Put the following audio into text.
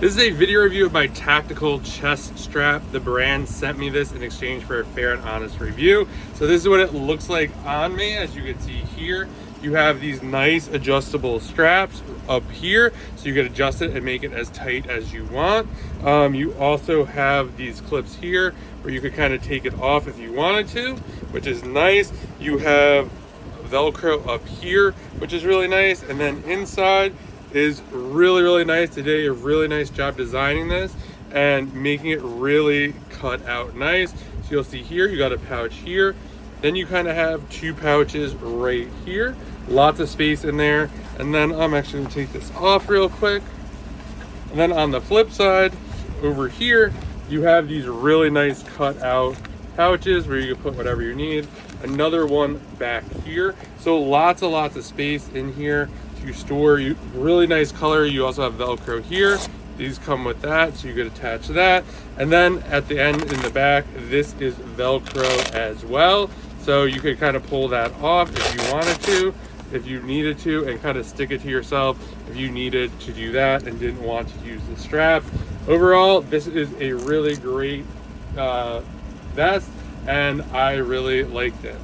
This is a video review of my tactical chest strap. The brand sent me this in exchange for a fair and honest review. So this is what it looks like on me. As you can see here, you have these nice adjustable straps up here, so you can adjust it and make it as tight as you want. You also have these clips here where you could kind of take it off if you wanted to, which is nice. You have Velcro up here, which is really nice, and then inside is really nice. They did a really nice job designing this and making it really cut out nice. So you'll see here, you got a pouch here, then you kind of have two pouches right here, lots of space in there. And then I'm actually gonna take this off real quick. And then on the flip side over here, you have these really nice cut out pouches where you can put whatever you need. Another one back here, so lots of space in here to store. Really nice color. You also have Velcro here. These come with that, so you could attach that. And then at the end in the back, this is Velcro as well, so you could kind of pull that off if you wanted to, if you needed to, and kind of stick it to yourself if you needed to do that and didn't want to use the strap. Overall, this is a really great vest, and I really liked it.